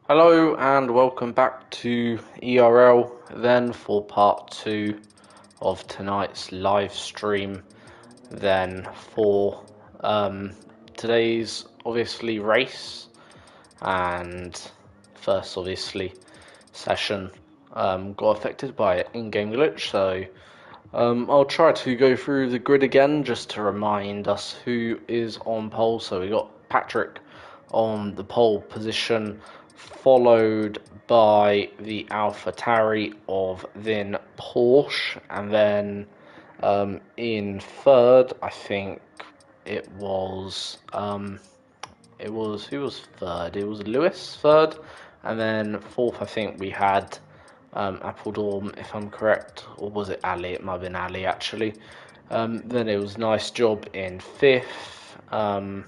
Hello and welcome back to ERL then for part 2 of tonight's live stream then for today's obviously race and first obviously session got affected by an in-game glitch, so I'll try to go through the grid again just to remind us who is on pole. So we got Patrick on the pole position, followed by the AlphaTauri of then Porsche, and then in third, I think it was who was third? It was Lewis third, and then fourth, I think we had Appledorm, if I'm correct, or was it Ali? It might have been Ali actually. Then it was Nice Job in fifth. Then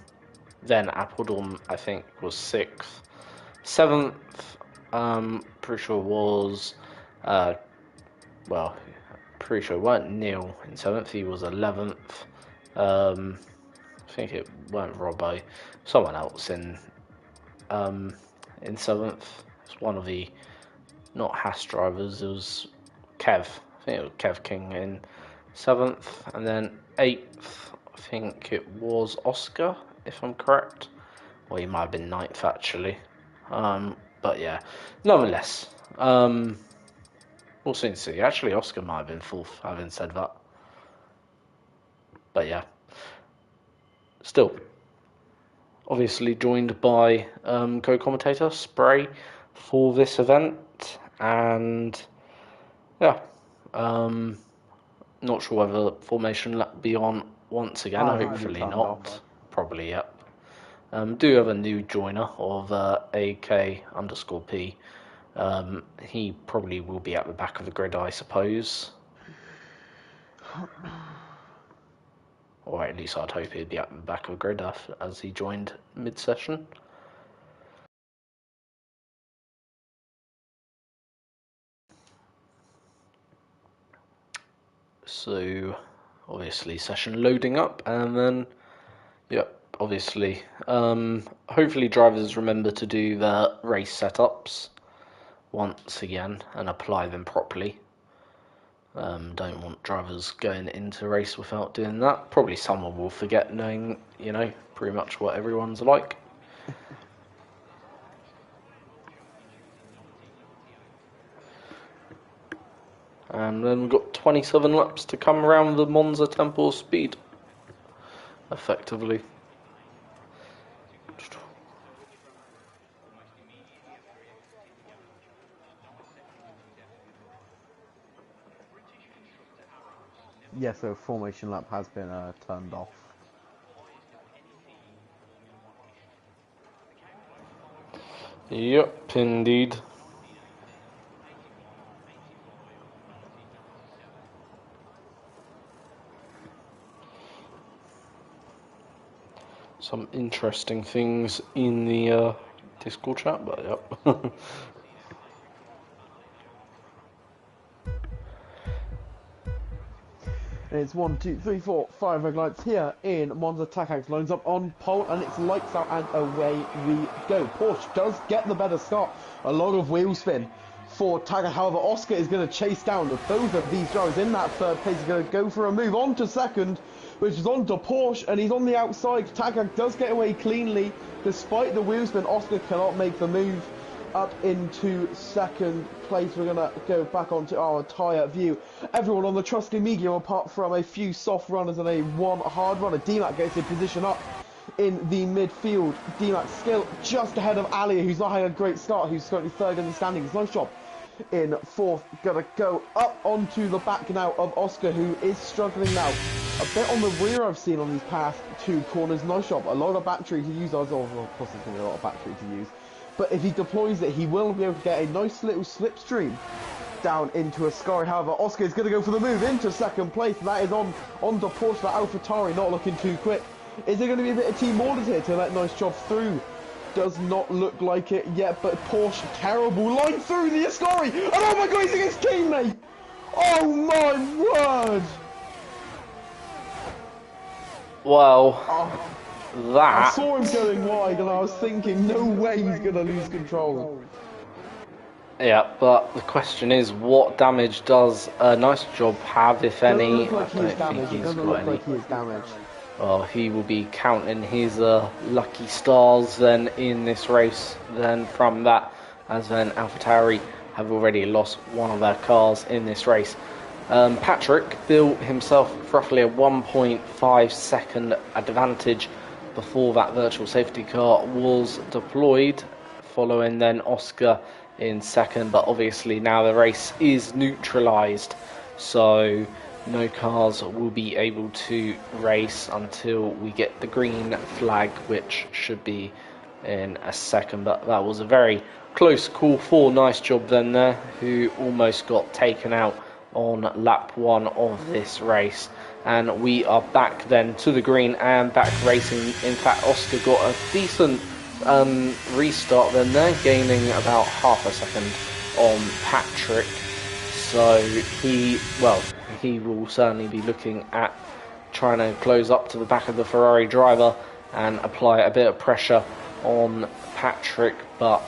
Appledorm, I think, was sixth. Seventh, pretty sure was, well, pretty sure it weren't Neil in seventh. He was 11th. I think it weren't Robbo. Someone else in seventh. It's one of the not Haas drivers. It was Kev. I think it was Kev King in seventh, and then eighth. I think it was Oscar, if I'm correct. Well, he might have been ninth actually. But yeah, nonetheless, we'll soon see. Actually, Oscar might have been fourth, having said that. But yeah, still, obviously joined by co-commentator Spray for this event, and yeah, not sure whether formation will be on once again. Hopefully not. Probably, yep. Do have a new joiner of AK_P. He probably will be at the back of the grid, I suppose. Or at least I'd hope he'd be at the back of the grid as he joined mid-session. So, obviously, session loading up, and then, yep, obviously, hopefully drivers remember to do the race setups once again and apply them properly. Don't want drivers going into a race without doing that. Probably someone will forget, knowing, pretty much what everyone's like. And then we've got 27 laps to come around the Monza Temple speed, effectively. Yeah, so formation lap has been turned off. Yep, indeed. Some interesting things in the Discord chat, but yep. And it's 1, 2, 3, 4, 5 red lights here in Monza. Takax lines up on pole, and it's lights out, and away we go. Porsche does get the better start. A lot of wheel spin for Takax. However, Oscar is going to chase down both of these drivers in that third place. He's going to go for a move on to second, which is on to Porsche, and he's on the outside. Takax does get away cleanly. Despite the wheel spin, Oscar cannot make the move up into second place. We're going to go back onto our tyre view. Everyone on the trusty medium, apart from a few soft runners and a one hard runner. DMAC gets a position up in the midfield. DMAC still just ahead of Ali, who's not having a great start, who's currently third in the standings. Nice job in fourth. Gonna go up onto the back now of Oscar, who is struggling now. A bit on the rear I've seen on these past two corners. Nice job. A lot of battery to use. Of course, there's going to be a lot of battery to use. But if he deploys it, he will be able to get a nice little slipstream down into a Ascari. However, Oscar is going to go for the move into second place. That is on to Porsche. That AlphaTauri not looking too quick. Is there going to be a bit of team orders here to let Nice Job through? Does not look like it yet, but Porsche, terrible line through the Ascari. And oh my god, he's against teammate. Oh my word. Wow. Oh. I that. saw him going wide, and I was thinking, no way he's gonna lose control. Yeah, but the question is, what damage does a Nice Job have, if Doesn't any? look like I he is don't think damaged. It he's doesn't got look any. like he is damaged. Well, he will be counting his lucky stars then in this race. Then from that, as then AlphaTauri have already lost one of their cars in this race. Patrick built himself roughly a 1.5 second advantage before that virtual safety car was deployed, following then Oscar in second, but obviously now the race is neutralised, so no cars will be able to race until we get the green flag, which should be in a second. But that was a very close call for Nice Job then there, who almost got taken out on lap one of this race. And we are back then to the green and back racing. In fact, Oscar got a decent restart then there, gaining about half a second on Patrick. So he will certainly be looking at trying to close up to the back of the Ferrari driver and apply a bit of pressure on Patrick, but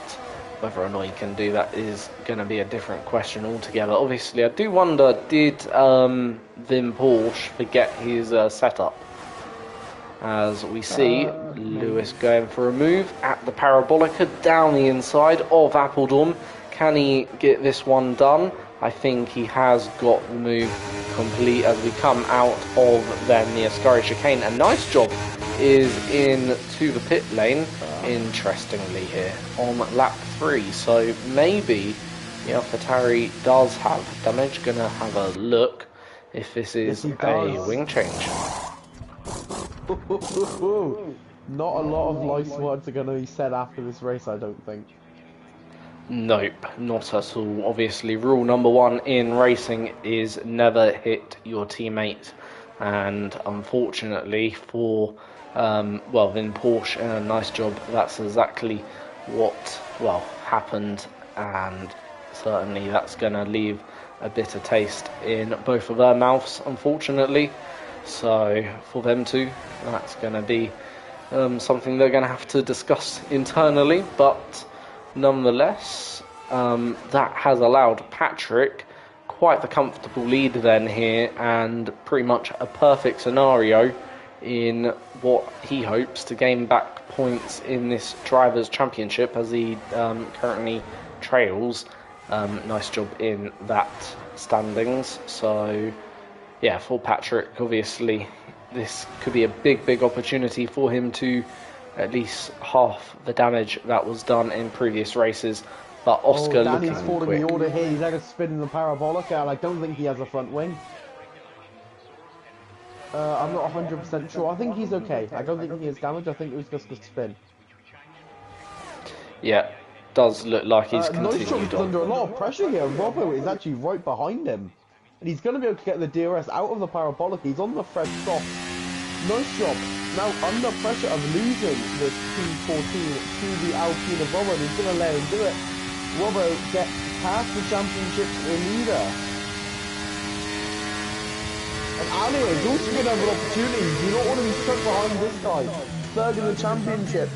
whether or not he can do that is going to be a different question altogether. Obviously, I do wonder, did Vim Porsche forget his setup? As we see Lewis going for a move at the Parabolica down the inside of Appledorn. Can he get this one done? I think he has got the move complete as we come out of then the Ascari chicane. A Nice Job is into the pit lane, interestingly here, on lap 3. So maybe the AlphaTauri does have damage. Gonna have a look if this is a wing change. Not a lot of nice words are going to be said after this race, I don't think. Nope, not at all. Obviously, rule number 1 in racing is never hit your teammate. And unfortunately for, Vin Porsche and a Nice Job, that's exactly what, happened. And certainly that's going to leave a bitter taste in both of their mouths, unfortunately. So for them two, that's going to be something they're going to have to discuss internally. But nonetheless, that has allowed Patrick quite the comfortable lead then here, and pretty much a perfect scenario in what he hopes to gain back points in this Drivers' Championship, as he currently trails Nice Job in that standings. So yeah, for Patrick, obviously, this could be a big opportunity for him to at least half the damage that was done in previous races. But Oscar looking Danny's falling quick. the order here. He's had a spin in the Parabolica, and I don't think he has a front wing. I'm not 100% sure. I think he's okay. I don't think he has damage. I think it was just a spin. Yeah, does look like he's continued Nice Job is on. under a lot of pressure here. Robbo is actually right behind him. And he's going to be able to get the DRS out of the Parabolica. He's on the fresh stop. Nice Job. Now under pressure of losing the P14 to the Alpine of Robbo. And he's going to let him do it. Robbo gets past the championship leader. And Ali is also going to have an opportunity. You don't want to be stuck behind this guy. Third in the championship.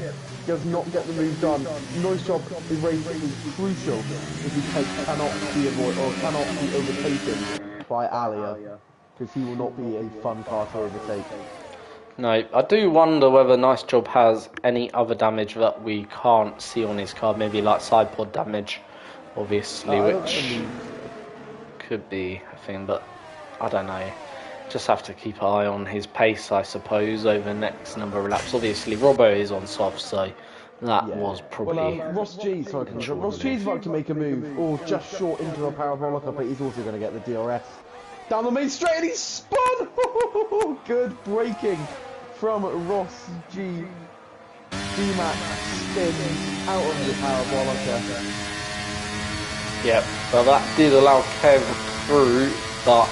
Does not get the move done. Nice Job. The race is crucial if he cannot be avoided or cannot be overtaken by Alia, because he will not be a fun car to overtake. No, I do wonder whether Nice Job has any other damage that we can't see on his car, maybe like side pod damage, obviously, which could be a thing, but I don't know. Just have to keep an eye on his pace, I suppose, over the next number of laps. Obviously, Robbo is on soft, so that was probably... Well, Ross G is about to make a move, or just short into the Parabolica, but he's also going to get the DRS. Down the main straight, and he's spun! Good braking from Ross G. D-Max spins out of the Parabolica. Yep, well that did allow Kev through, but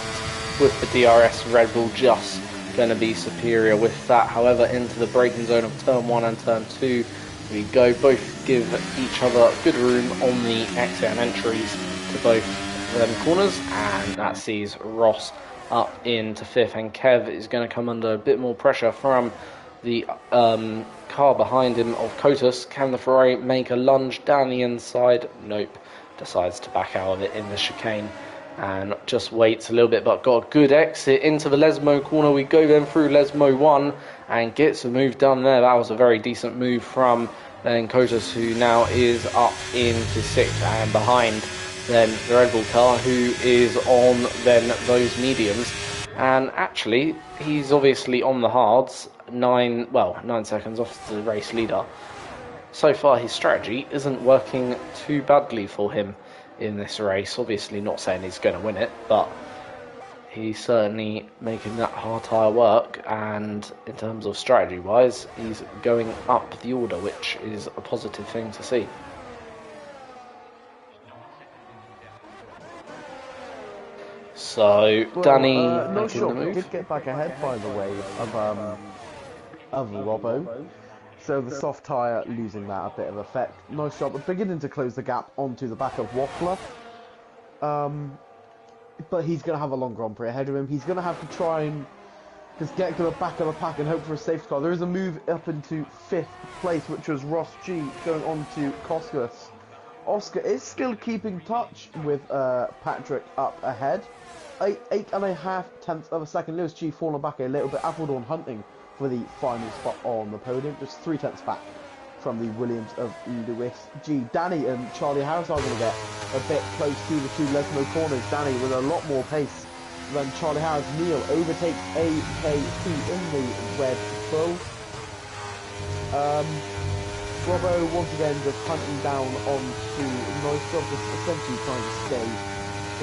with the DRS, Red Bull just going to be superior with that. However, into the braking zone of turn 1 and turn 2 we go. Both give each other good room on the exit and entries to both them corners, and that sees Ross up into 5th, and Kev is going to come under a bit more pressure from the car behind him of Kotus. Can the Ferrari make a lunge down the inside? Nope. Decides to back out of it in the chicane and just waits a little bit, but got a good exit into the Lesmo corner. We go then through Lesmo 1 and gets a move done there. That was a very decent move from then Kotus, who now is up into 6th and behind then the Red Bull car, who is on then those mediums. And actually, he's obviously on the hards, 9 seconds off the race leader. So far, his strategy isn't working too badly for him in this race. Obviously, not saying he's going to win it, but he's certainly making that hard tyre work. And in terms of strategy-wise, he's going up the order, which is a positive thing to see. So, Danny making the move. Did get back ahead, by the way, of Robbo. So the soft tyre losing that a bit of effect. Nice job of beginning to close the gap onto the back of Waffler. But he's going to have a long Grand Prix ahead of him. He's going to have to try and just get to the back of the pack and hope for a safety car. There is a move up into 5th place, which was Ross G going on to Koskas. Oscar is still keeping touch with Patrick up ahead. 8.5 tenths of a second. Lewis G falling back a little bit. Appledorn hunting for the final spot on the podium. Just 3 tenths back from the Williams of Lewis G. Danny and Charlie Harris are going to get a bit close to the 2 Lesmo corners. Danny with a lot more pace than Charlie Harris. Neil overtakes AKT in the Red Bull. Robbo once again just hunting down onto Nice Job, just essentially trying to stay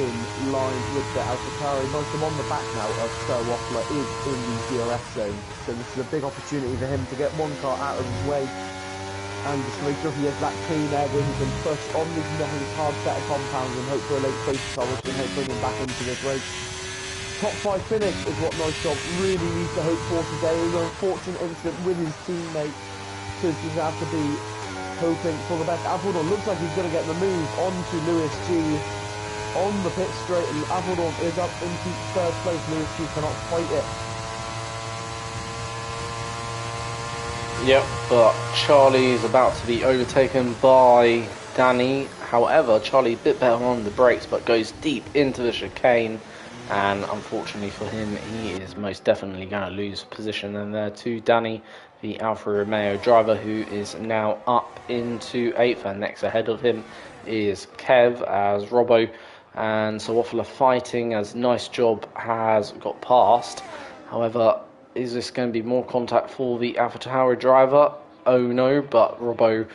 in line with the AlphaTauri. Nice Job on the back now of Sir Waffler is in the DRS zone, so this is a big opportunity for him to get one car out of his way and just make sure he has that clean air where he can push on his hard set of compounds and hope for a late safety car which can help bring him back into this race. Top 5 finish is what Nice Job really needs to hope for today. It was an unfortunate incident with his teammate. He's going to have to be hoping for the best. Appledorn looks like he's going to get the move onto Lewis G on the pit straight, and Appledorn is up into 3rd place. Lewis G cannot fight it. Yep, but Charlie's about to be overtaken by Danny. However, Charlie a bit better on the brakes, but goes deep into the chicane. And unfortunately for him, he is most definitely going to lose position. And there to Danny, the Alfa Romeo driver, who is now up into 8th. And next ahead of him is Kev as Robbo. And so Waffler fighting as Nice Job has got past. However, is this going to be more contact for the AlphaTauri driver? Oh no, but Robbo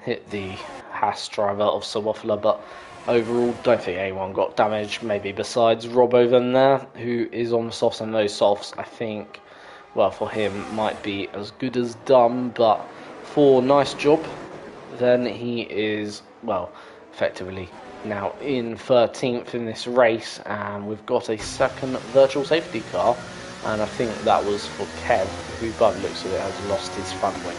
hit the Haas driver of Sir Waffler, but overall, don't think anyone got damaged, maybe besides Robbo then there, who is on the softs, and those softs, I think, well, for him, might be as good as done, but for Nice Job, then he is, well, effectively now in 13th in this race, and we've got a second virtual safety car, and I think that was for Kev, who by the looks of it has lost his front wing.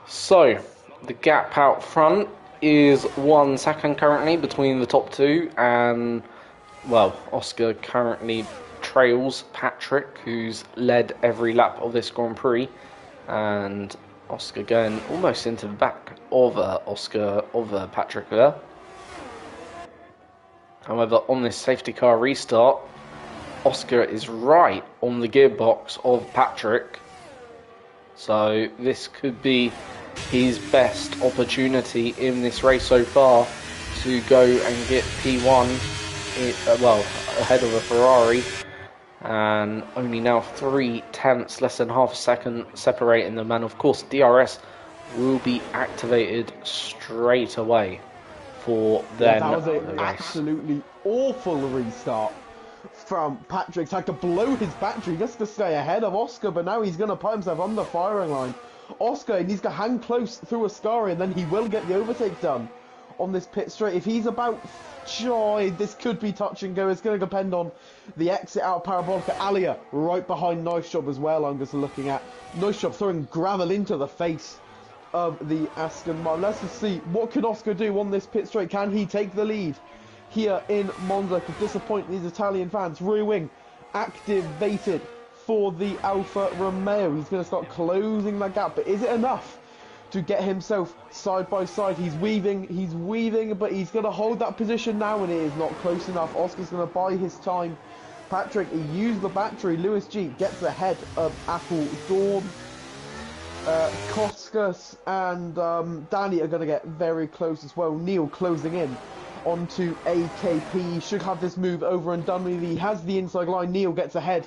So, the gap out front is 1 second currently between the top 2, and, well, Oscar currently trails Patrick, who's led every lap of this Grand Prix, and Oscar going almost into the back of Patrick there. However, on this safety car restart, Oscar is right on the gearbox of Patrick, so this could be his best opportunity in this race so far to go and get P1 ahead of a Ferrari, and only now 3 tenths, less than half a second separating them, and of course DRS will be activated straight away for them. That was an absolutely awful restart from Patrick. He's had to blow his battery just to stay ahead of Oscar, but now he's going to put himself on the firing line. Oscar needs to hang close through Ascari, and then he will get the overtake done on this pit straight. If he's about joy, this could be touch and go. It's going to depend on the exit out of Parabolica. Alia right behind Nice Job as well. I'm just looking at Nice Job throwing gravel into the face of the Aston Martin. Let's just see, what can Oscar do on this pit straight? Can he take the lead here in Monza? Could disappoint these Italian fans. Rear wing activated for the Alfa Romeo. He's going to start closing that gap, but is it enough to get himself side by side? He's weaving, but he's going to hold that position now, and it is not close enough. Oscar's going to buy his time. Patrick, he used the battery. Lewis G gets ahead of Apple Dawn. Koskas and Danny are going to get very close as well. Neil closing in onto AKP. He should have this move over and done with. He has the inside line. Neil gets ahead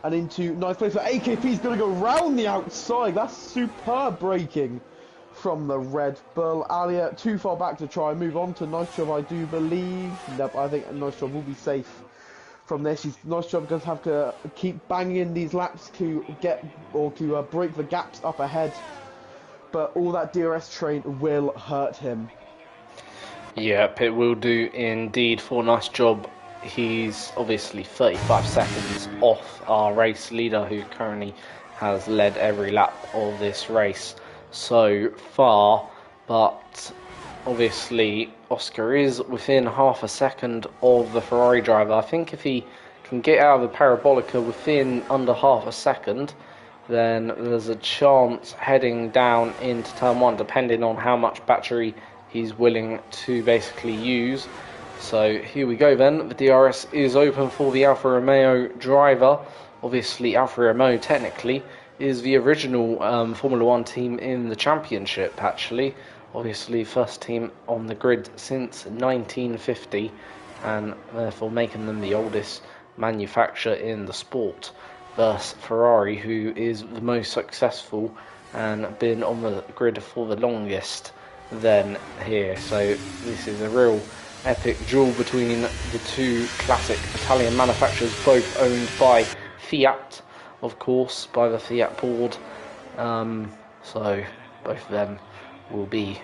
and into nice place. So AKP is going to go round the outside. That's superb braking from the Red Bull. Alia too far back to try and move on to Nice Job, I do believe. Nope, I think Nice Job will be safe from this. Nice Job going to have to keep banging these laps to get or to break the gaps up ahead. But all that DRS train will hurt him. Yep, it will do indeed for Nice Job. He's obviously 35 seconds off our race leader, who currently has led every lap of this race so far, but obviously Oscar is within half a second of the Ferrari driver. I think if he can get out of the Parabolica within under half a second, then there's a chance heading down into turn 1, depending on how much battery he's willing to basically use. So here we go then. The DRS is open for the Alfa Romeo driver. Obviously Alfa Romeo technically is the original Formula 1 team in the championship, actually. Obviously first team on the grid since 1950, and therefore making them the oldest manufacturer in the sport, versus Ferrari, who is the most successful and been on the grid for the longest then here. So this is a real epic duel between the two classic Italian manufacturers, both owned by Fiat, of course, by the Fiat board. So both of them will be...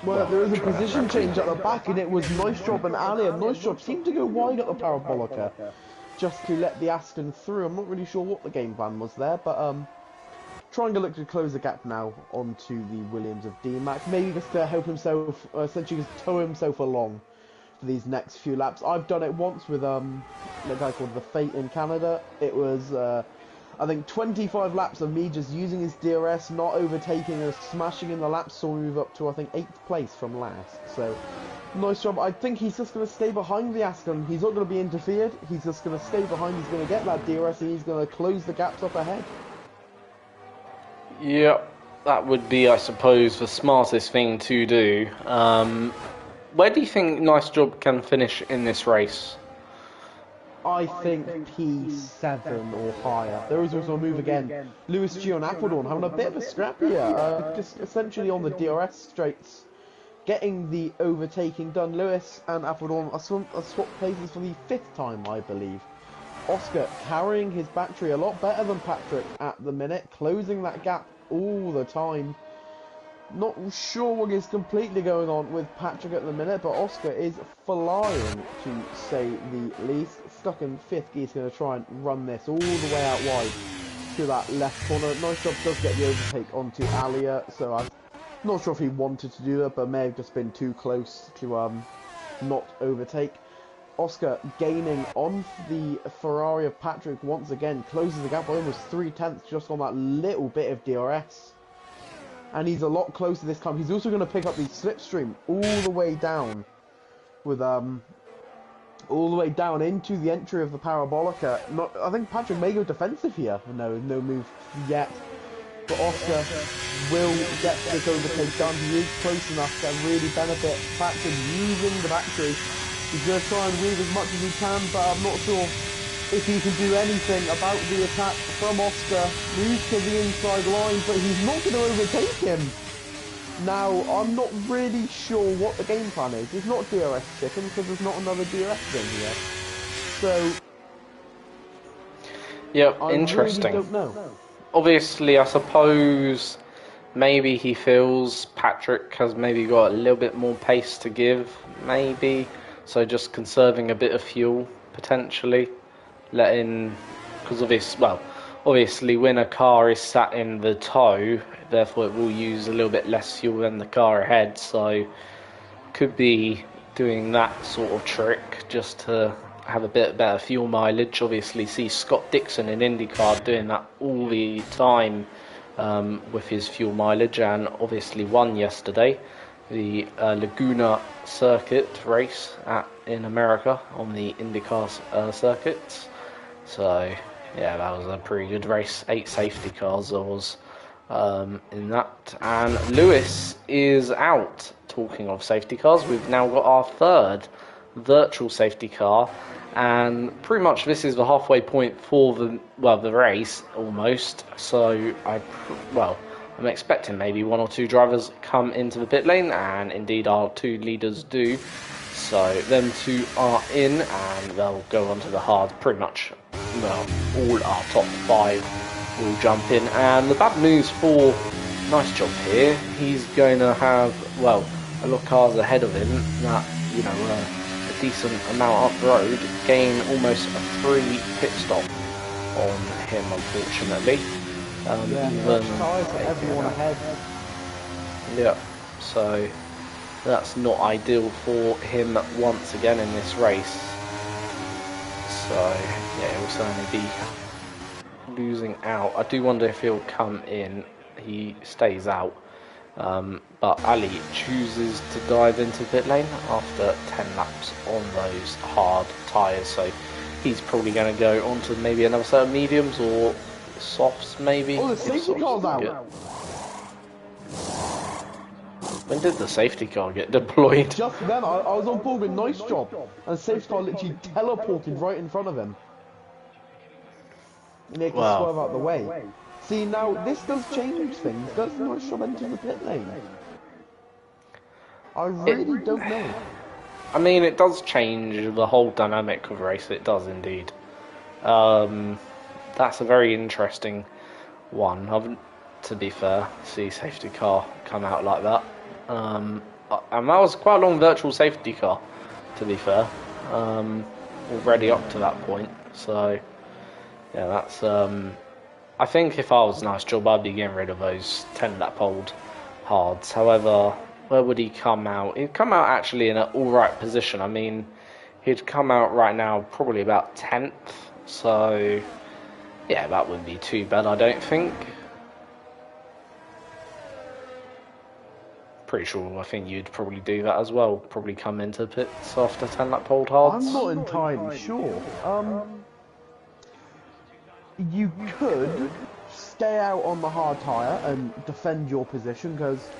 Well, there is a position change at the back, and it was Nice Job and Ali, and Nice Job seemed to go wide at the Parabolica just to let the Aston through. I'm not really sure what the game plan was there, but trying to look to close the gap now onto the Williams of D-Max, maybe just to help himself, essentially just tow himself along for these next few laps. I've done it once with a guy called The Fate in Canada. It was I think 25 laps of me just using his DRS, not overtaking or smashing in the laps, so we move up to I think 8th place from last. So Nice Job. I think he's just going to stay behind the Aston. He's not going to be interfered. He's just going to stay behind. He's going to get that DRS and he's going to close the gaps up ahead. Yeah, that would be, I suppose, the smartest thing to do. Where do you think Nice Job can finish in this race? I think P7 or higher. There is also a move again. Lewis G on Appledorn having a bit of a scrap here. Just essentially on the DRS straights, getting the overtaking done. Lewis and Appledorn are swapped places for the 5th time, I believe. Oscar carrying his battery a lot better than Patrick at the minute, closing that gap all the time. Not sure what is completely going on with Patrick at the minute, but Oscar is flying, to say the least. Stuck in 5th, he's going to try and run this all the way out wide to that left corner. Nice Job does get the overtake onto Alia, so I'm not sure if he wanted to do that, but may have just been too close to not overtake. Oscar gaining on the Ferrari of Patrick once again, closes the gap by almost 3/10 just on that little bit of DRS. And he's a lot closer this time. He's also going to pick up the slipstream all the way down with all the way down into the entry of the Parabolica. I think Patrick may go defensive here. No move yet. But Oscar will get this overtake done. He is close enough to really benefit Patrick using the battery. He's going to try and weave as much as he can, but I'm not sure if he can do anything about the attack from Oscar. Moves to the inside line, but he's not going to overtake him. Now, I'm not really sure what the game plan is. It's not DRS chicken because there's not another DRS thing here. So, yeah, I interesting. really don't know. Obviously, I suppose maybe he feels Patrick has maybe got a little bit more pace to give, maybe. So just conserving a bit of fuel, potentially. Letting, because obviously when a car is sat in the tow, therefore it will use a little bit less fuel than the car ahead, so could be doing that sort of trick just to have a bit better fuel mileage. Obviously see Scott Dixon in IndyCar doing that all the time with his fuel mileage, and obviously won yesterday the Laguna circuit race in America on the IndyCar circuits. So yeah, that was a pretty good race. 8 safety cars there was in that. And Lewis is out. Talking of safety cars, we've now got our third virtual safety car, and pretty much this is the halfway point for the race almost. So I'm expecting maybe 1 or 2 drivers come into the pit lane, and indeed our 2 leaders do. So them 2 are in, and they'll go onto the hard. Pretty much, all our top 5 will jump in. And the bad news for Nice Job here, he's going to have a lot of cars ahead of him that a decent amount up the road, gain almost a free pit stop on him, unfortunately. Everyone ahead. Yeah, so that's not ideal for him once again in this race. So yeah, he'll certainly be losing out. I do wonder if he'll come in. He stays out. But Ali chooses to dive into pit lane after 10 laps on those hard tyres. So he's probably going to go on to maybe another set of mediums or softs maybe. Oh, the safety car's out. When did the safety car get deployed? Just then, I was on board with Nice Job, and the safety car literally teleported right in front of him. And he had to swerve out the way. See, now, this does change things. Does Nice Job enter the pit lane? I really don't know. I mean, it does change the whole dynamic of the race. It does indeed. That's a very interesting one. To be fair, see safety car come out like that. And that was quite a long virtual safety car, to be fair. Already up to that point. So, yeah, that's... I think if I was Nice Job, I'd be getting rid of those 10-lap old hards. However, where would he come out? He'd come out actually in an alright position. I mean, he'd come out right now probably about 10th. So, yeah, that wouldn't be too bad, I don't think. Pretty sure I think you'd probably do that as well. Probably come into pits after 10-lap old hards. I'm not entirely sure. You could stay out on the hard tyre and defend your position, because,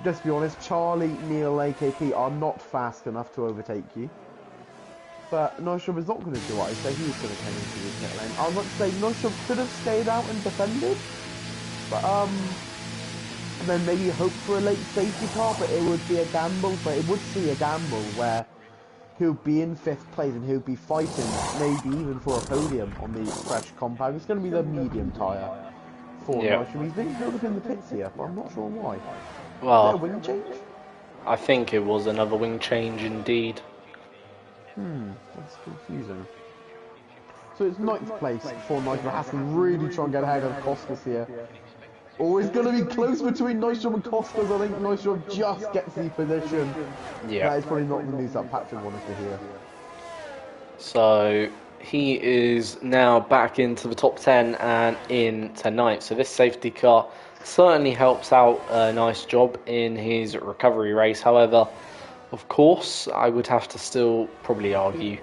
just to be honest, Charlie, Neil, AKP are not fast enough to overtake you. But Nice Job is not going to do what I say. He's going to come into the pit lane. I was about to say Nice Job could have stayed out and defended, but and then maybe hope for a late safety car, but it would be a gamble. But it would see a gamble where he'll be in 5th place and he'll be fighting maybe even for a podium on the fresh compound. It's going to be the medium tyre for Nice Job. He's being held up in the pits here, but I'm not sure why. Well, is there a wing change? I think it was another wing change indeed. That's confusing. So it's 9th place for Nice Job. Has to really try and get ahead of Costas here. Always going to be close between Nice Job and Costas. I think Nice Job just gets the position. Yeah. That is probably not the news that Patrick wanted to hear. So he is now back into the top 10 and in tonight. So this safety car certainly helps out a Nice Job in his recovery race. However, of course, I would have to still probably argue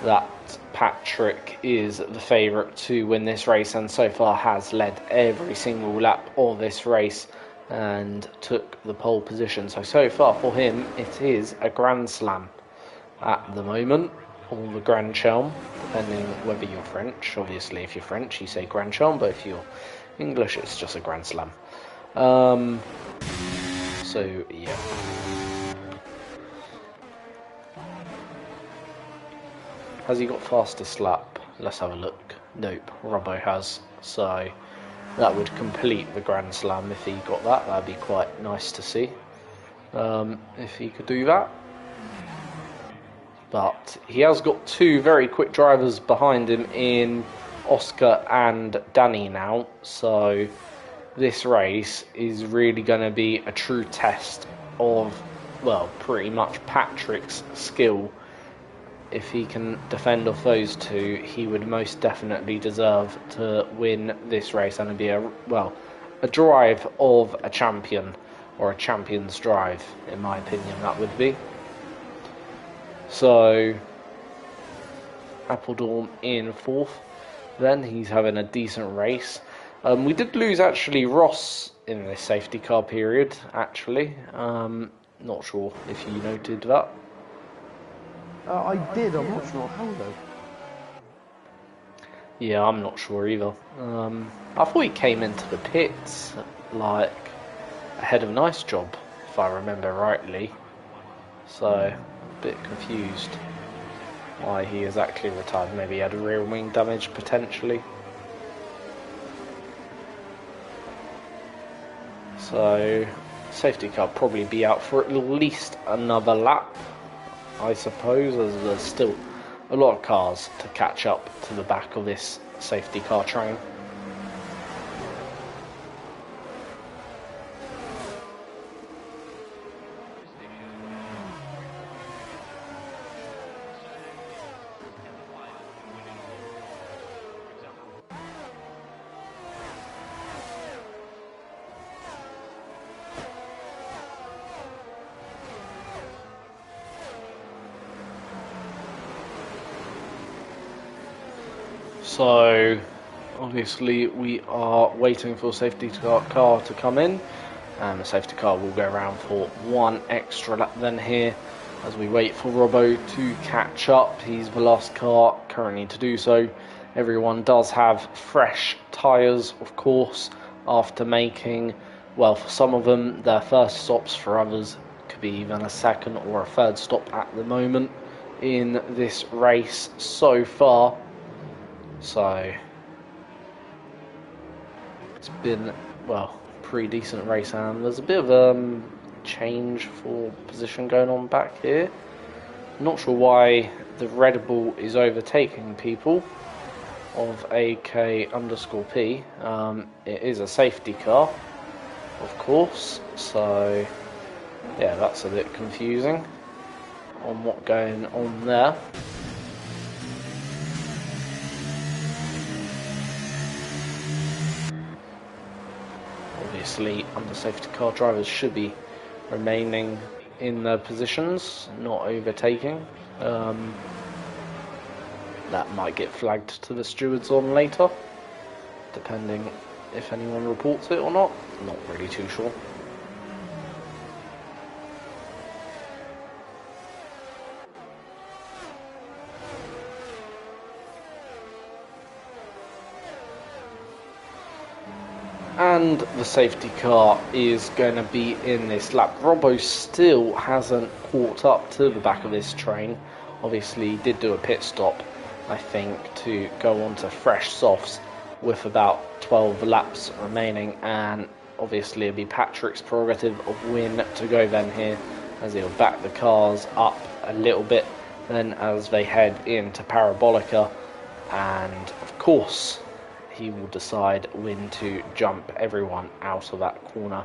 that Patrick is the favourite to win this race, and so far has led every single lap of this race and took the pole position. So far for him it is a Grand Slam at the moment, or the Grand Chelem, depending whether you're French. Obviously if you're French you say Grand Chelem, but if you're English it's just a Grand Slam. So yeah. Has he got fastest lap? Let's have a look. Nope, Robbo has. So that would complete the Grand Slam if he got that. That'd be quite nice to see. If he could do that. But he has got 2 very quick drivers behind him in Oscar and Danny now, so this race is really going to be a true test of, well, pretty much Patrick's skill. If he can defend off those two, he would most definitely deserve to win this race and be a drive of a champion, or a champion's drive, in my opinion, that would be. So, Appledorn in 4th. Then he's having a decent race. We did lose actually Ross in this safety car period, actually. Not sure if you noted that. I did, I'm not sure how though. Yeah, I'm not sure either. I thought he came into the pits like ahead of Nice Job, if I remember rightly. So, a bit confused why he is actually retired. Maybe he had a rear wing damage potentially. So, safety car probably be out for at least another lap, I suppose, as there's still a lot of cars to catch up to the back of this safety car train. So, obviously we are waiting for safety car to come in, and the safety car will go around for one extra lap then here, as we wait for Robbo to catch up. He's the last car currently to do so. Everyone does have fresh tyres, of course, after making, well, for some of them, their first stops. For others, could be even a second or a third stop at the moment in this race so far. So, it's been, well, pretty decent race, and there's a bit of change for position going on back here. Not sure why the Red Bull is overtaking people of AK_P. It is a safety car, of course, so yeah, that's a bit confusing on what's going on there. Obviously, under safety car, drivers should be remaining in their positions, not overtaking. That might get flagged to the stewards on later, depending if anyone reports it or not. Not really too sure. And the safety car is going to be in this lap. Robbo still hasn't caught up to the back of this train. Obviously, he did do a pit stop, I think, to go on to fresh softs with about 12 laps remaining. And obviously, it'll be Patrick's prerogative of win to go then here, as he'll back the cars up a little bit then as they head into Parabolica. And of course, he will decide when to jump everyone out of that corner,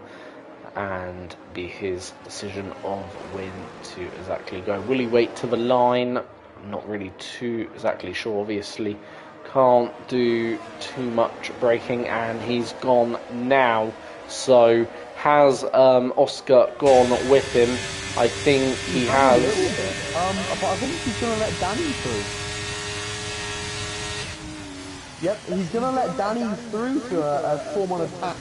and be his decision of when to exactly go. Will he wait to the line? I'm not really too exactly sure. Obviously, can't do too much braking, and he's gone now. So, has Oscar gone with him? I think he has. But I think he's going to let Danny through. Yep, he's going to let Danny through to a form-on attack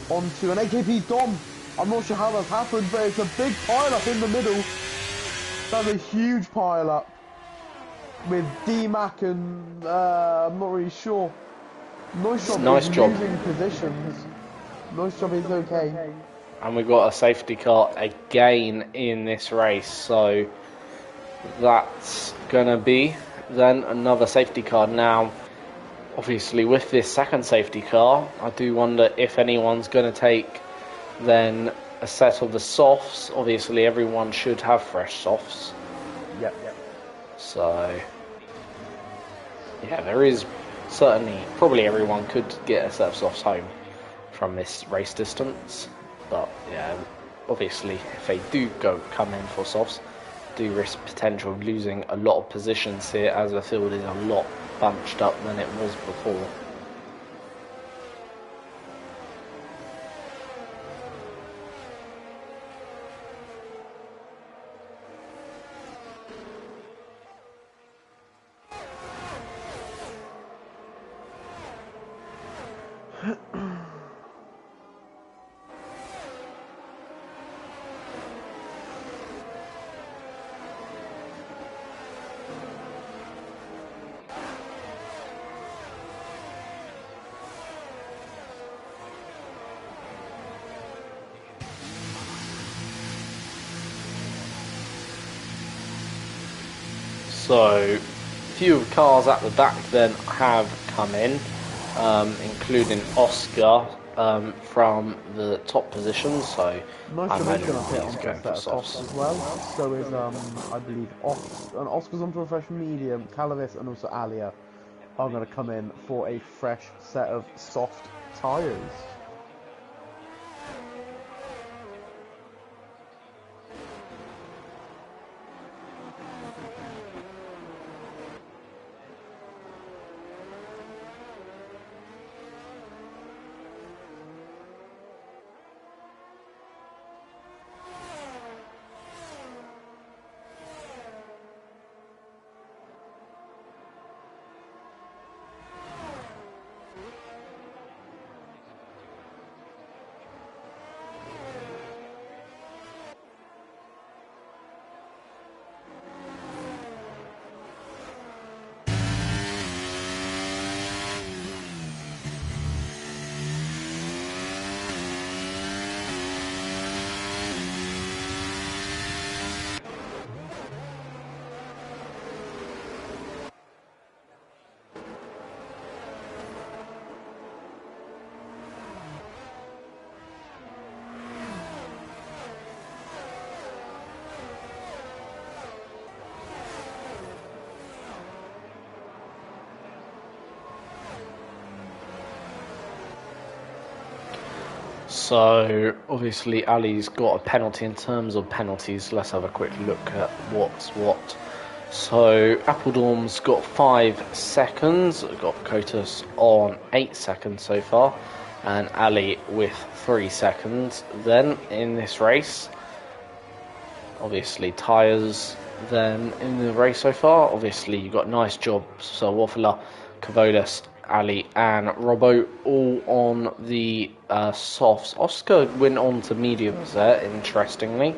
onto an AKP Dom. I'm not sure how that's happened, but it's a big pile-up in the middle. That's a huge pile-up with D-Mac and I'm not really sure. Nice job losing positions. Nice job is okay. And we've got a safety car again in this race, so that's going to be then another safety car now. Obviously, with this second safety car, I do wonder if anyone's going to take then a set of the softs. Obviously, everyone should have fresh softs. Yep. So, yeah, there is certainly, probably everyone could get a set of softs home from this race distance. But yeah, obviously, if they do come in for softs, do risk potential of losing a lot of positions here, as the field is a lot bunched up than it was before. So, a few cars at the back then have come in, including Oscar from the top position. So, I Nitro is imagine going to hit he's onto a going for set of softs softs. as well. So is, I believe, Oscar's onto a fresh medium. Calavis and also Alia are going to come in for a fresh set of soft tyres. So, obviously, Ali's got a penalty. In terms of penalties, let's have a quick look at what's what. So, Appledorm's got 5 seconds, got Kotus on 8 seconds so far, and Ali with 3 seconds. Then, in this race, obviously, tyres then in the race so far. Obviously, you've got nice jobs. So, Waffler, Kavolis, Ali and Robbo all on the softs. Oscar went on to mediums there, interestingly.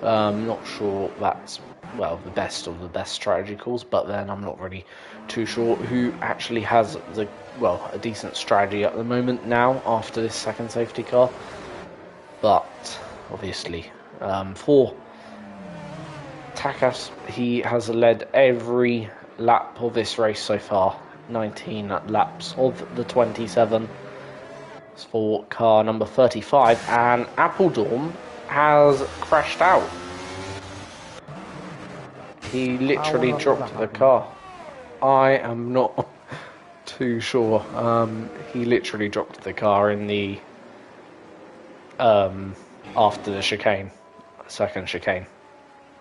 Not sure that's, well, the best of the best strategy calls, but then I'm not really too sure who actually has a decent strategy at the moment now after this second safety car. But obviously, for Takas, he has led every lap of this race so far. 19 laps of the 27 for car number 35, and Appledorm has crashed out. He literally dropped the car. I am not too sure. He literally dropped the car in the after the chicane, second chicane.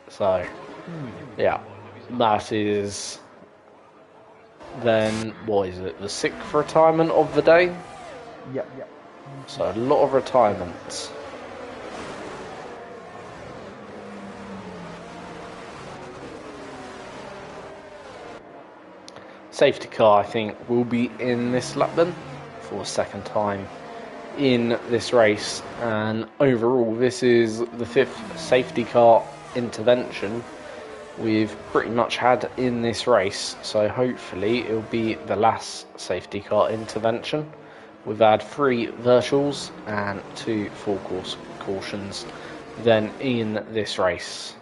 So yeah, that is then, what is it, the 6th retirement of the day? Yep. So a lot of retirements. Safety car, I think, will be in this lap then for a second time in this race. And overall, this is the 5th safety car intervention we've pretty much had in this race, so hopefully it'll be the last safety car intervention. We've had 3 virtuals and 2 full course cautions then in this race.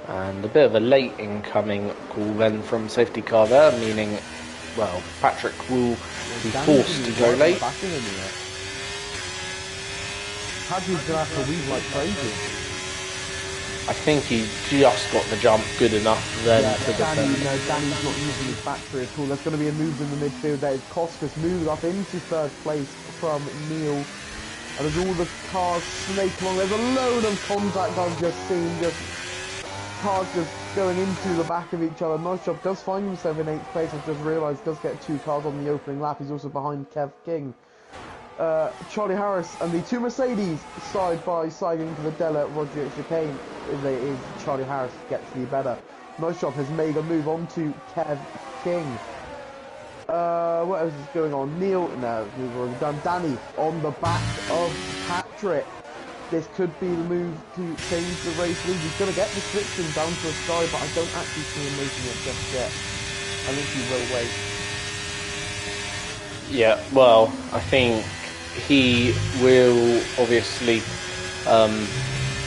And a bit of a late incoming call then from safety car there, meaning, well, Patrick will be forced to go late. Patrick's gonna have to weave like crazy. I think he just got the jump good enough then to Danny, defend. no, Danny's not using his battery at all. There's going to be a move in the midfield there. Koskas moved up into third place from Neil. And as all the cars snake along, there's a load of contact I've just seen. Just cars just going into the back of each other. Nice job. Does find himself in 8th place. I've just realised does get 2 cars on the opening lap. He's also behind Kev King. Charlie Harris and the 2 Mercedes side by side into the Della Roger chicane. Is Charlie Harris gets the better. Nice job. Has made a move on to Kev King. What else is going on? Neil, no, we've already done. Danny on the back of Patrick. This could be the move to change the race lead. He's going to get the switching down to a Sky, but I don't actually see him making it just yet. I think he will wait. Yeah, well, I think he will obviously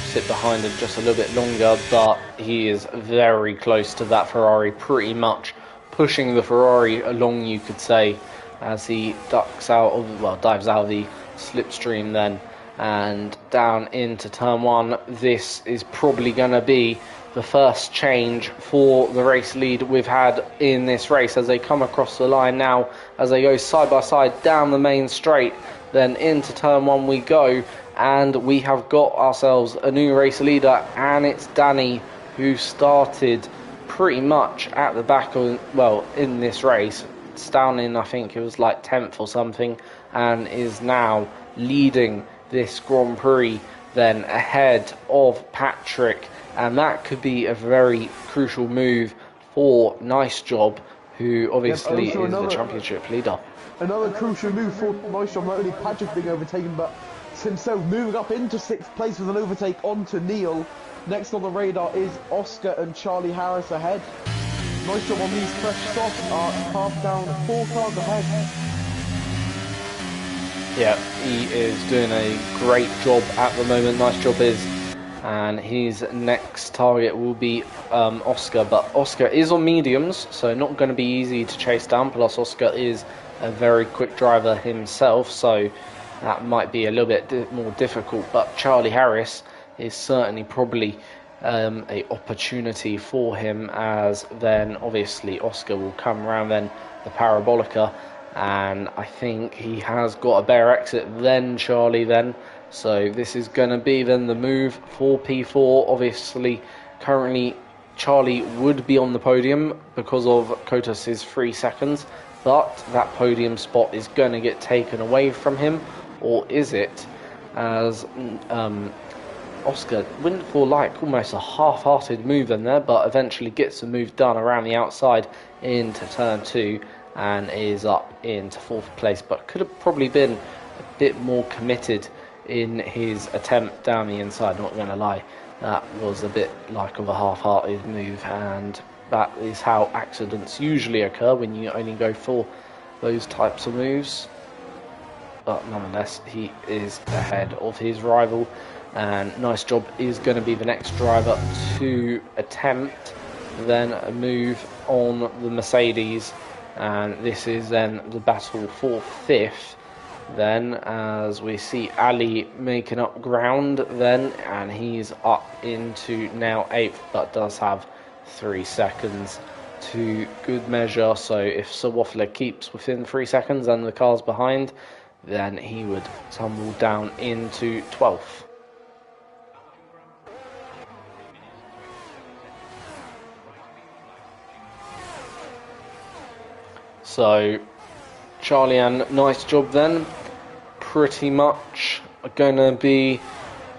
sit behind him just a little bit longer, but he is very close to that Ferrari, pretty much pushing the Ferrari along, you could say, as he dives out of the slipstream then and down into turn 1. This is probably going to be the first change for the race lead we've had in this race as they come across the line now, as they go side by side down the main straight. Then into turn 1 we go, and we have got ourselves a new race leader, and it's Danny, who started pretty much at the back of, well, in this race. It's down in, I think it was like 10th or something, and is now leading this Grand Prix then ahead of Patrick, and that could be a very crucial move for Nice Job, who obviously is the championship leader. Another crucial move for Nice Job, not only Patrick being overtaken, but himself moving up into 6th place with an overtake onto Neil. Next on the radar is Oscar and Charlie Harris ahead. Nice Job on these fresh softs are half down, 4 cars ahead. Yeah, he is doing a great job at the moment, Nice Job is. And his next target will be Oscar, but Oscar is on mediums, so not going to be easy to chase down. Plus Oscar is a very quick driver himself, so that might be a little bit more difficult. But Charlie Harris is certainly probably a opportunity for him, as then obviously Oscar will come around then the Parabolica, and I think he has got a better exit than Charlie then. So this is going to be then the move for P4. Obviously, currently Charlie would be on the podium because of Kotas's 3 seconds, but that podium spot is going to get taken away from him, or is it? As Oscar went for like almost a half-hearted move in there, but eventually gets the move done around the outside into turn 2 and is up into 4th place, but could have probably been a bit more committed in his attempt down the inside, not going to lie. That was a bit like of a half-hearted move, and that is how accidents usually occur when you only go for those types of moves. But nonetheless, he is ahead of his rival, and Nice Job is going to be the next driver to attempt then a move on the Mercedes, and this is then the battle for 5th. Then as we see Ali making up ground then, and he's up into now 8th, but does have 3 seconds to good measure. So if Sir Waffler keeps within 3 seconds and the car's behind, then he would tumble down into 12th. So Charlie and Nice Job then pretty much are going to be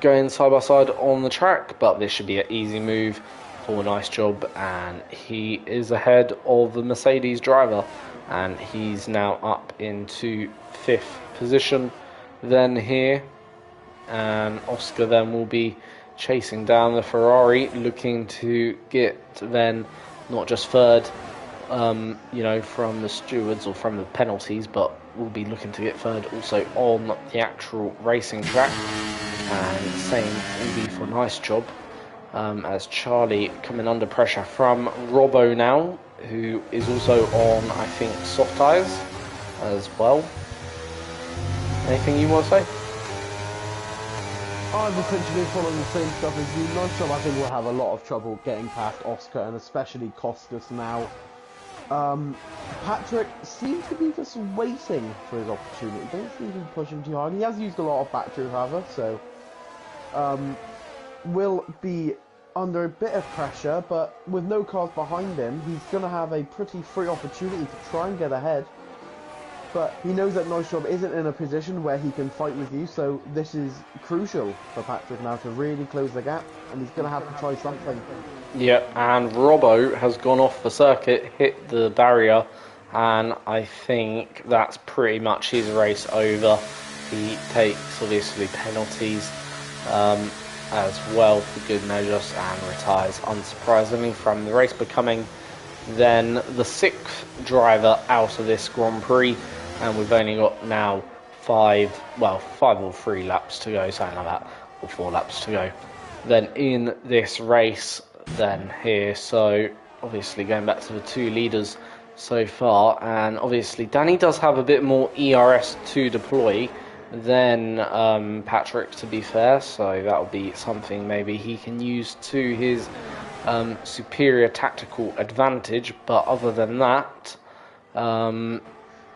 going side by side on the track, but this should be an easy move for Nice Job, and he is ahead of the Mercedes driver, and he's now up into 5th position then here, and Oscar then will be chasing down the Ferrari, looking to get then not just 3rd from the stewards or from the penalties, but we'll be looking to get 3rd also on the actual racing track. And same will be for Nice Job, as Charlie coming under pressure from Robbo now, who is also on, I think, soft tyres as well. Anything you want to say? I've essentially been following the same stuff as you. Nice job, I think we'll have a lot of trouble getting past Oscar and especially Costas now. Patrick seems to be just waiting for his opportunity. Don't seem to be pushing too hard. He has used a lot of battery, however, so will be under a bit of pressure, but with no cars behind him, he's going to have a pretty free opportunity to try and get ahead. But he knows that Nice Job isn't in a position where he can fight with you, so this is crucial for Patrick now to really close the gap, and he's going to have to try something. Yeah, and Robbo has gone off the circuit, hit the barrier, and I think that's pretty much his race over. He takes, obviously, penalties as well for good measures and retires, unsurprisingly, from the race, becoming then the 6th driver out of this Grand Prix. And we've only got now 5 or 3 laps to go, something like that, or 4 laps to go. Then in this race, then here, so obviously going back to the 2 leaders so far, and obviously Danny does have a bit more ERS to deploy than Patrick, to be fair, so that'll be something maybe he can use to his superior tactical advantage, but other than that,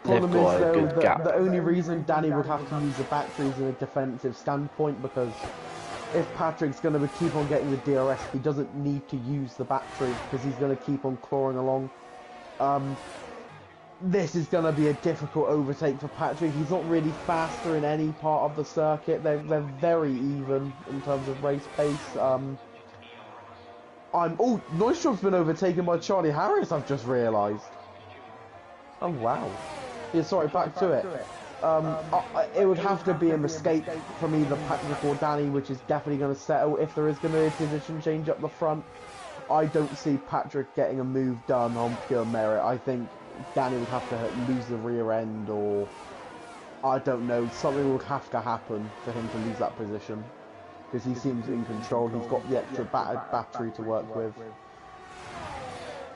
Problem is, though, the only reason Danny would have to use the batteries in a defensive standpoint, because if Patrick's going to keep on getting the DRS, he doesn't need to use the battery, because he's going to keep on clawing along. This is going to be a difficult overtake for Patrick. He's not really faster in any part of the circuit. They're very even in terms of race pace. Nice Job's been overtaken by Charlie Harris, I've just realised. Oh, wow. Yeah, sorry, back to it. It would have to be a mistake from either Patrick or Danny, which is definitely going to settle if there is going to be a position change up the front. I don't see Patrick getting a move done on pure merit. I think Danny would have to lose the rear end, or I don't know, something would have to happen for him to lose that position, because he seems in control. He's got the extra battery to work with.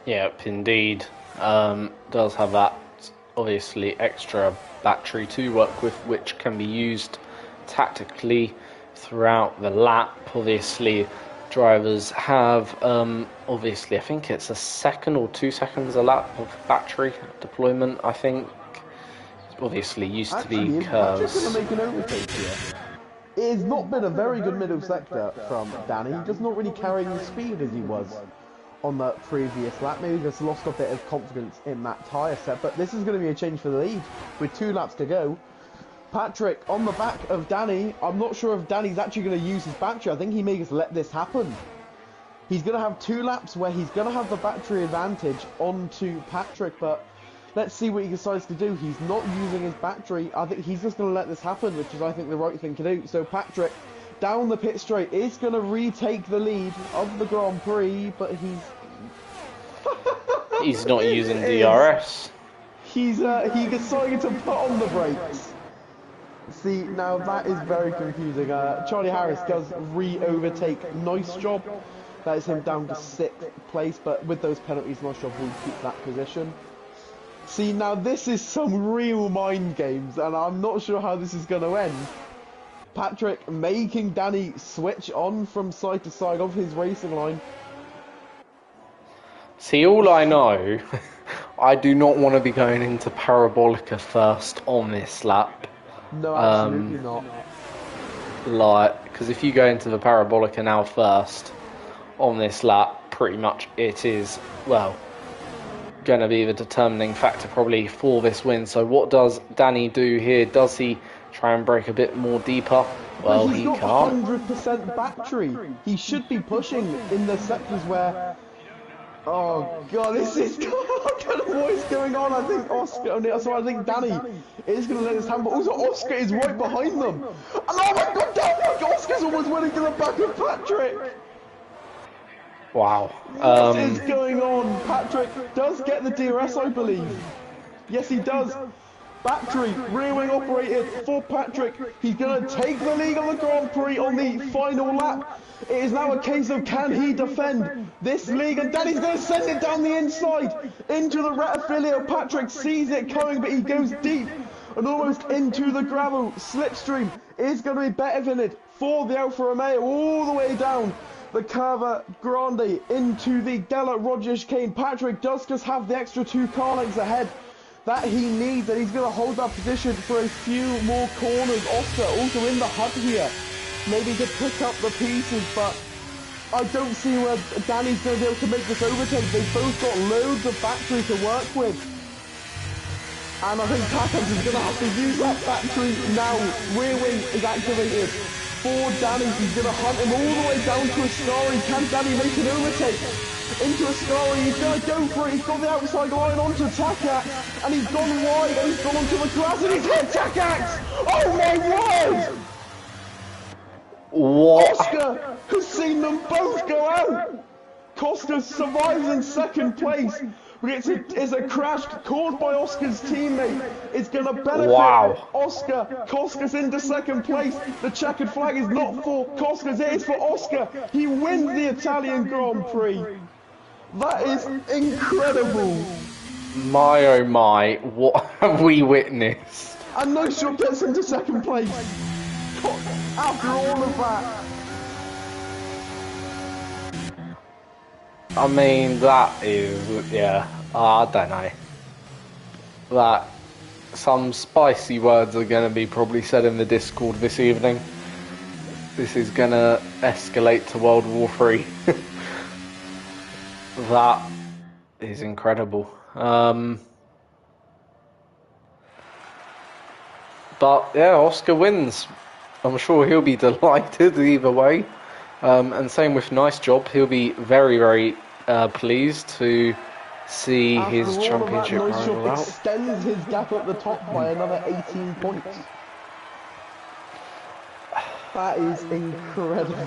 Yep, indeed. Does have that, obviously, extra battery to work with, which can be used tactically throughout the lap. Obviously, drivers have, obviously, I think it's a second or 2 seconds a lap of battery deployment, I think. Obviously, used to be curves. Patrick's going to make an overtake here. It has not been a very good middle sector from Danny. He does not really carry the speed as he was on the previous lap. Maybe just lost a bit of confidence in that tyre set, but this is going to be a change for the lead with 2 laps to go. Patrick on the back of Danny. I'm not sure if Danny's actually going to use his battery. I think he may just let this happen. He's going to have 2 laps where he's going to have the battery advantage onto Patrick, but let's see what he decides to do. He's not using his battery. I think he's just going to let this happen, which is, I think, the right thing to do. So Patrick, down the pit straight, is going to retake the lead of the Grand Prix, but he's not using DRS. He decided to put on the brakes. See, now that is very confusing. Charlie Harris does re-overtake Nice Job. That is him down to 6th place, but with those penalties, Nice Job will keep that position. See, now this is some real mind games, and I'm not sure how this is going to end. Patrick making Danny switch on from side to side of his racing line. See, all I know, I do not want to be going into Parabolica first on this lap. No, absolutely not. Because if you go into the Parabolica now first on this lap, pretty much it is, well, going to be the determining factor probably for this win. So what does Danny do here? Does he try and break a bit more deeper? Well, he can't. 100% battery. He should be pushing in the sectors where... Oh god, this is... I don't know what is going on. I think Oscar... So I think Danny is going to let this happen. But also, Oscar is right behind them. And oh my god, damn, Oscar's almost winning to the back of Patrick. Wow. What is going on? Patrick does get the DRS, I believe. Yes, he does. Battery, rear wing operated for Patrick. He's going to take the lead on the Grand Prix on the final lap. It is now a case of can he defend this league, and Danny's going to send it down the inside into the Retafilio. Patrick sees it coming, but he goes deep and almost into the gravel. Slipstream is going to be better than it for the Alfa Romeo all the way down the Cava Grande into the Gala Rogers Kane. Patrick does just have the extra 2 car lengths ahead that he needs, and he's going to hold that position for a few more corners. Oscar also in the hunt here, maybe to pick up the pieces, but I don't see where Danny's going to be able to make this overtake. They've both got loads of factory to work with. And I think Tackens is going to have to use that factory now. Rear wing is activated for Danny. He's going to hunt him all the way down to Ascari. Can Danny make an overtake? Into Ascari, he's going to go for it. He's got the outside line onto Takax. And he's gone wide and he's gone onto the grass and he's hit Takax! Oh my word! What? Oscar has seen them both go out! Costa survives in second place. But it's a crash caused by Oscar's teammate. It's going to benefit Oscar. Costa's into second place. The checkered flag is not for Costa's, it is for Oscar. He wins the Italian Grand Prix. That is incredible. My oh my, what have we witnessed? And No Shot gets into second place. After all of that. I mean, that is, yeah, I don't know. That, some spicy words are going to be probably said in the Discord this evening. This is going to escalate to World War III. That is incredible. But yeah, Oscar wins. I'm sure he'll be delighted either way. And same with Nice Job. He'll be very, very pleased to see his championship rival out. Extends his gap at the top by another 18 points. That is incredible.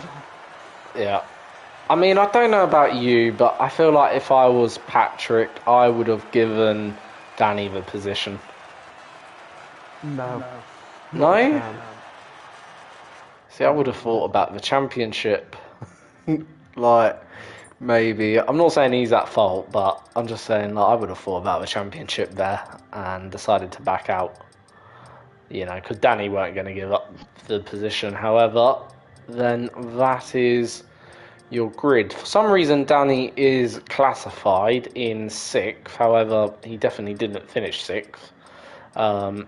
Yeah. I mean, I don't know about you, but I feel like if I was Patrick, I would have given Danny the position. No. No? See, I would have thought about the championship. Like, maybe. I'm not saying he's at fault, but I'm just saying that I would have thought about the championship there and decided to back out. You know, because Danny weren't going to give up the position. However, then that is your grid. For some reason, Danny is classified in 6th. However, he definitely didn't finish 6th.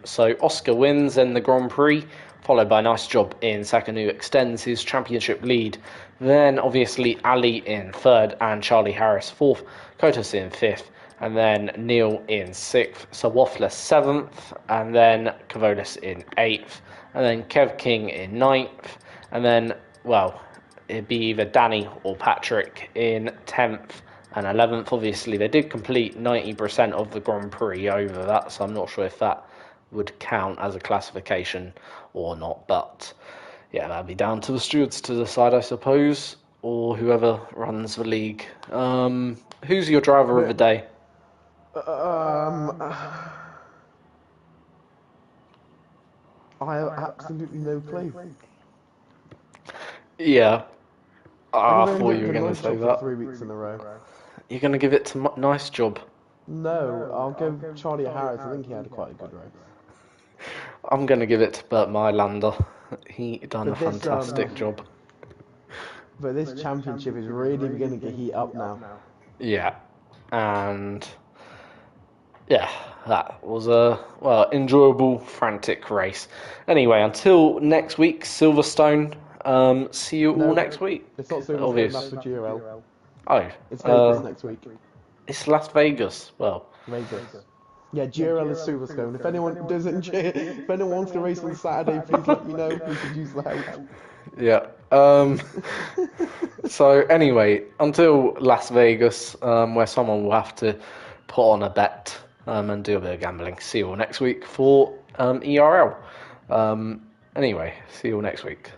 So Oscar wins in the Grand Prix, followed by Nice Job in 2nd, who extends his championship lead. Then, obviously, Ali in 3rd and Charlie Harris 4th, Kotos in 5th, and then Neil in 6th, Sawafla 7th, and then Kavolis in 8th, and then Kev King in 9th, and then, well, it'd be either Danny or Patrick in 10th and 11th. Obviously, they did complete 90% of the Grand Prix over that, so I'm not sure if that would count as a classification or not. But yeah, that'd be down to the stewards to decide, I suppose, or whoever runs the league. Who's your driver of the day? I have absolutely no clue. Yeah, I thought you were going to say that. 3 weeks in a row. You're going to give it to Nice Job. No, I'll go Charlie Harris. I think he had quite a good race. I'm going to give it to Bert Mylander. He done a fantastic job. But this championship is really beginning to heat up now. Yeah, and yeah, that was a, well, enjoyable, frantic race. Anyway, until next week, Silverstone. See you all next week. It's not Silverstone, that's for GRL. Oh, it's Vegas next week. It's Las Vegas. Well, Vegas. Yeah, GRL is Silverstone. If anyone doesn't, if anyone wants to race on Saturday, please let me know. We could use the help. Yeah. So anyway, until Las Vegas, where someone will have to put on a bet and do a bit of gambling. See you all next week for ERL. Anyway, see you all next week.